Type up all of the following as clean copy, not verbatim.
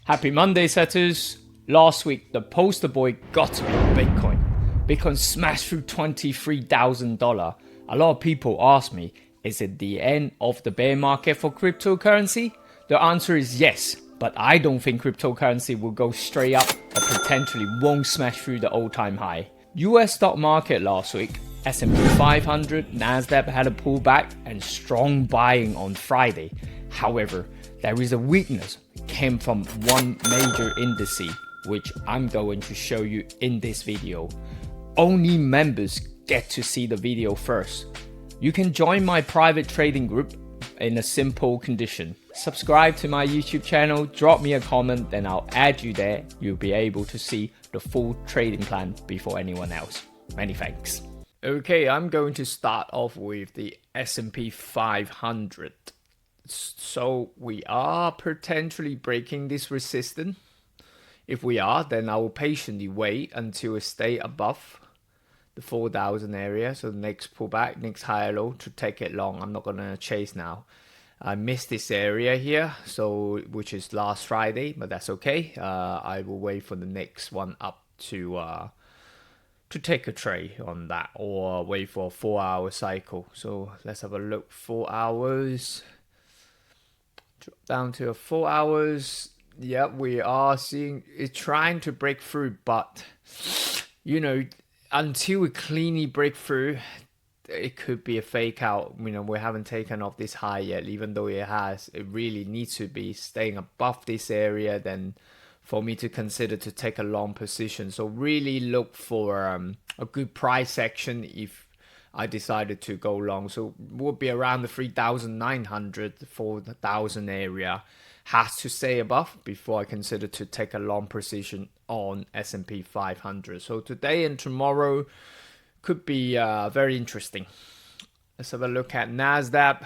Happy Monday, setters. Last week, the poster boy got to be Bitcoin. Bitcoin smashed through $23,000. A lot of people ask me, is it the end of the bear market for cryptocurrency? The answer is yes, but I don't think cryptocurrency will go straight up or potentially won't smash through the all-time high. US stock market last week, S&P 500, Nasdaq had a pullback and strong buying on Friday. However, there is a weakness came from one major indice, which I'm going to show you in this video. Only members get to see the video first. You can join my private trading group in a simple condition. Subscribe to my YouTube channel, drop me a comment, then I'll add you there. You'll be able to see the full trading plan before anyone else. Many thanks. Okay, I'm going to start off with the S&P 500. So we are potentially breaking this resistance. If we are, then I will patiently wait until it stay above the 4,000 area. So the next pullback, next higher low to take it long. I'm not going to chase now. I missed this area here, so which is last Friday, but that's okay. I will wait for the next one up to take a trade on that, or wait for a 4-hour cycle. So let's have a look. 4 hours. Drop down to a 4 hours. Yeah, we are seeing it trying to break through, but you know, until we cleanly break through, it could be a fake out. You know, we haven't taken off this high yet, even though it has. It really needs to be staying above this area then for me to consider to take a long position. So really look for a good price action if I decided to go long. So it would be around the 3,900, 4,000 area. Has to stay above before I consider to take a long position on S&P 500. So today and tomorrow could be very interesting. Let's have a look at Nasdaq.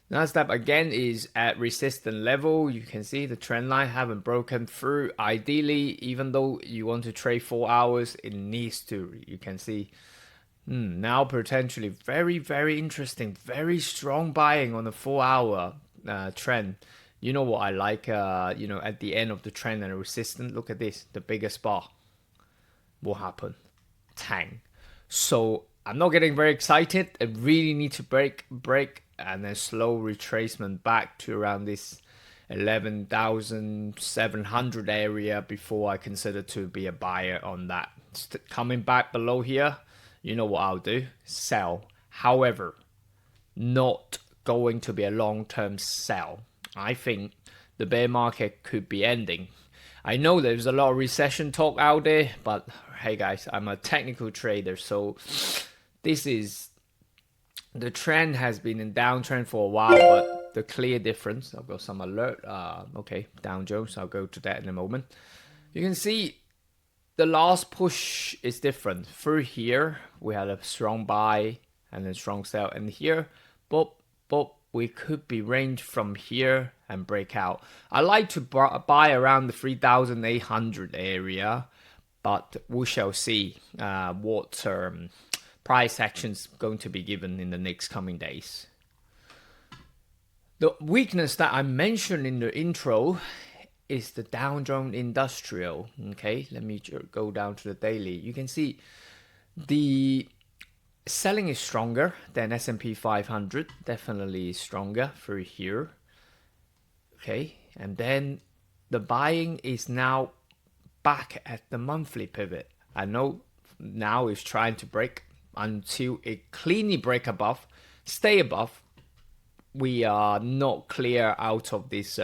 Nasdaq again is at resistance level. You can see the trend line haven't broken through. Ideally, even though you want to trade 4 hours, it needs to. You can see now potentially very, very interesting. Very strong buying on the 4-hour trend. You know what I like? You know, at the end of the trend and resistance, look at this. The biggest bar. What happened? Tang. So I'm not getting very excited. I really need to break, and then slow retracement back to around this 11,700 area before I consider to be a buyer on that. Coming back below here, you know what I'll do? Sell. However, not going to be a long-term sell. I think the bear market could be ending. I know there's a lot of recession talk out there, but hey guys, I'm a technical trader, so this is the trend has been in downtrend for a while, but the clear difference, I've got some alert. Okay, Dow Jones, I'll go to that in a moment. You can see the last push is different. Through here, we had a strong buy and then strong sell, and here, but we could be range from here and break out. I like to buy around the 3,800 area, but we shall see what price actions going to be given in the next coming days. The weakness that I mentioned in the intro is the Dow Jones Industrial. Okay, let me go down to the daily. You can see the selling is stronger than S&P 500, definitely stronger through here. Okay, and then the buying is now back at the monthly pivot. I know now it's trying to break until it cleanly break above, stay above. We are not clear out of this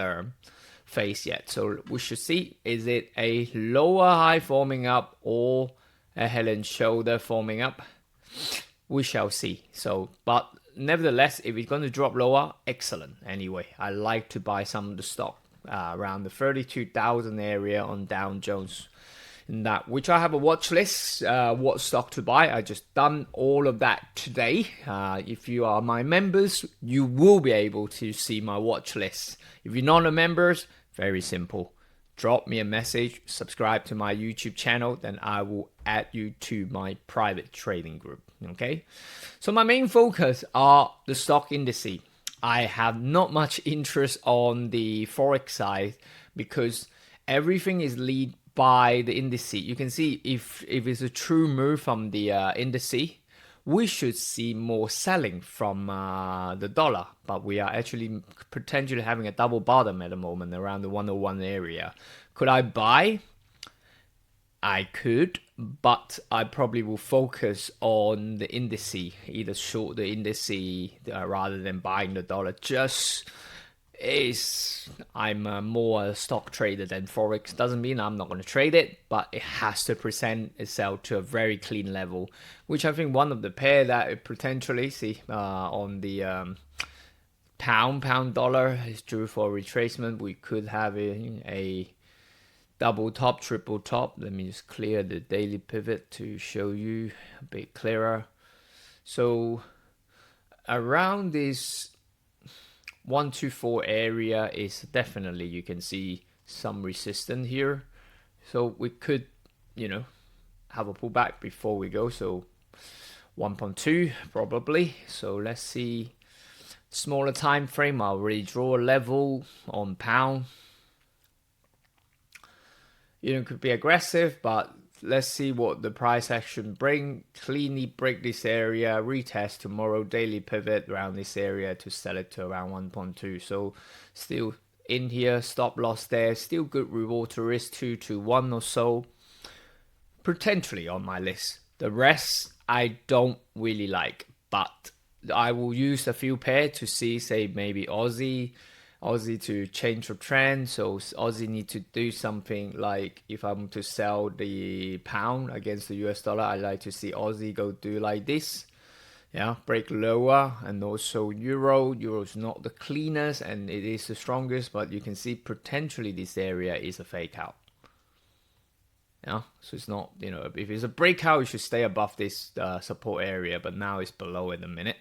phase yet. So we should see, is it a lower high forming up or a head and shoulder forming up? We shall see. So, but nevertheless, if it's going to drop lower, excellent. Anyway, I like to buy some of the stock around the 32,000 area on Dow Jones. In that, which I have a watch list, what stock to buy. I just done all of that today. If you are my members, you will be able to see my watch list. If you're not a member, very simple. Drop me a message, subscribe to my YouTube channel, then I will add you to my private trading group. Okay, so my main focus are the stock indices. I have not much interest on the forex side because everything is led by the indice. You can see if it's a true move from the indice, we should see more selling from the dollar, but we are actually potentially having a double bottom at the moment around the 101 area. Could I buy? I could, but I probably will focus on the indice, either short the indice rather than buying the dollar. Just is I'm more a stock trader than forex. Doesn't mean I'm not going to trade it, but it has to present itself to a very clean level, which I think one of the pair that it potentially see on the pound dollar is due for retracement. We could have a double top, triple top. Let me just clear the daily pivot to show you a bit clearer. So around this 124 area is definitely, you can see some resistance here. So we could, have a pullback before we go. So 1.2 probably. So let's see. Smaller time frame, I'll already draw a level on pound. Could be aggressive, but let's see what the price action bring. Cleanly break this area, retest tomorrow, daily pivot around this area to sell it to around 1.2. So still in here, stop loss there, still good reward to risk 2 to 1 or so. Potentially on my list. The rest I don't really like, but I will use a few pair to see, say maybe Aussie to change the trend. So Aussie need to do something like, if I'm to sell the pound against the US dollar, I like to see Aussie go do like this. Yeah, break lower. And also Euro's not the cleanest and it is the strongest, but you can see potentially this area is a fake out. Yeah, so it's not, if it's a breakout, it should stay above this support area, but now it's below at the minute.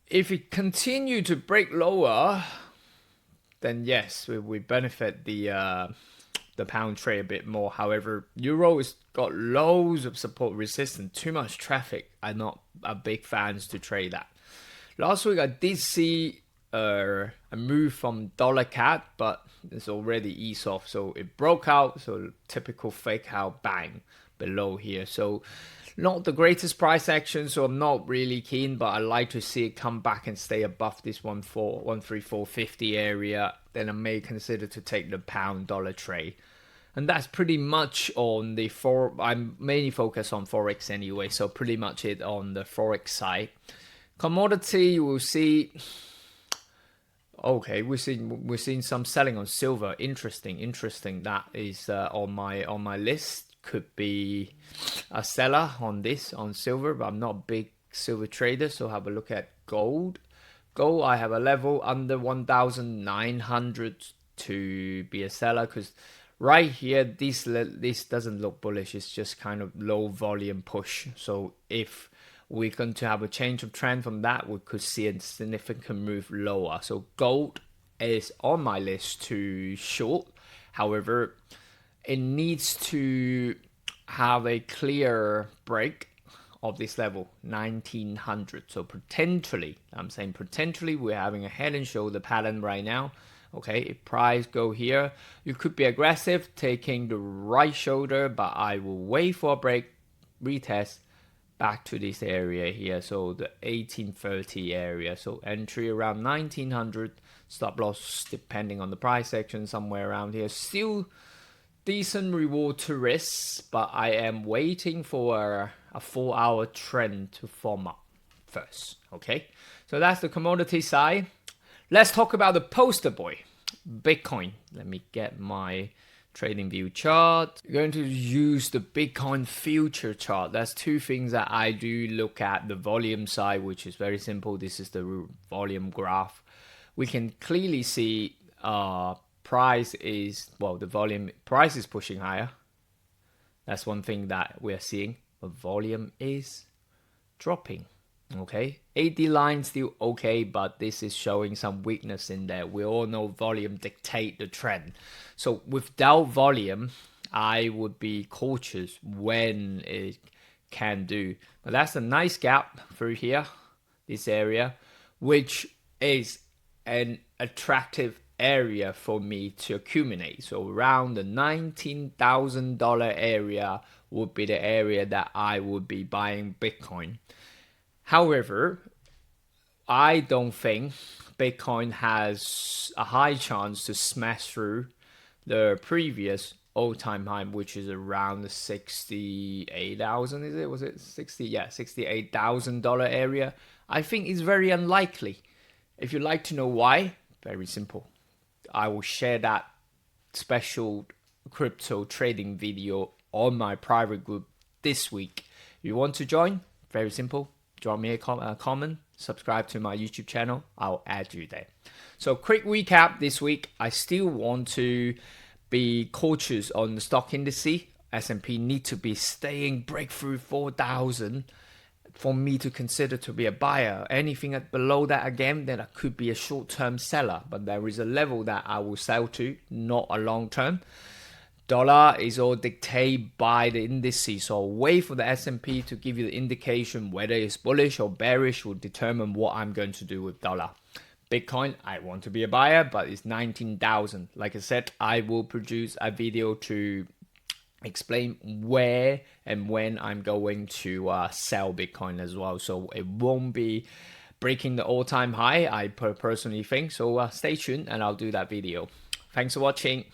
If it continue to break lower, then yes, we benefit the pound trade a bit more. However, Euro has got loads of support resistance, too much traffic. I'm not a big fans to trade that. Last week I did see a move from dollar CAD, but it's already eased off. So it broke out, so typical fake out, bang, below here. So not the greatest price action, so I'm not really keen, but I like to see it come back and stay above this 134.50 area. Then I may consider to take the pound dollar trade. And that's pretty much on the I'm mainly focused on forex anyway, so pretty much it on the forex side. Commodity, you will see. Okay, we're seeing some selling on silver. Interesting. That is on my list. Could be a seller on silver, but I'm not a big silver trader. So have a look at gold. Gold, I have a level under 1,900 to be a seller, because right here this doesn't look bullish. It's just kind of low volume push. So if we're going to have a change of trend from that, we could see a significant move lower. So gold is on my list to short. However, it needs to have a clear break of this level, 1900. So potentially, I'm saying potentially, we're having a head and shoulder pattern right now. Okay, if price go here, you could be aggressive, taking the right shoulder, but I will wait for a break, retest, back to this area here, so the 1830 area. So entry around 1900, stop loss depending on the price action somewhere around here. Still decent reward to risk, but I am waiting for a 4-hour trend to form up first. Okay, so that's the commodity side. Let's talk about the poster boy, Bitcoin. Let me get my trading view chart. We're going to use the Bitcoin future chart. That's two things that I do look at. The volume side, which is very simple. This is the volume graph. We can clearly see price is pushing higher. That's one thing that we're seeing. But volume is dropping. Okay, AD line still okay, but this is showing some weakness in there. We all know volume dictate the trend. So without volume, I would be cautious when it can do. But that's a nice gap through here, this area, which is an attractive area for me to accumulate. So around the $19,000 area would be the area that I would be buying Bitcoin. However, I don't think Bitcoin has a high chance to smash through the previous all-time high, which is around the 68,000. Is it? Was it 60? Yeah, $68,000 area. I think it's very unlikely. If you'd like to know why, very simple. I will share that special crypto trading video on my private group this week. If you want to join, very simple. Drop me a comment, subscribe to my YouTube channel. I'll add you there. So quick recap this week. I still want to be cautious on the stock indices. S&P need to be staying breakthrough 4,000 for me to consider to be a buyer. Anything below that, again, then I could be a short-term seller. But there is a level that I will sell to, not a long-term. Dollar is all dictated by the indices, so wait for the S&P to give you the indication whether it's bullish or bearish will determine what I'm going to do with dollar. Bitcoin, I want to be a buyer, but it's 19,000. Like I said, I will produce a video to explain where and when I'm going to sell Bitcoin as well, so it won't be breaking the all-time high, I personally think. So stay tuned and I'll do that video. Thanks for watching.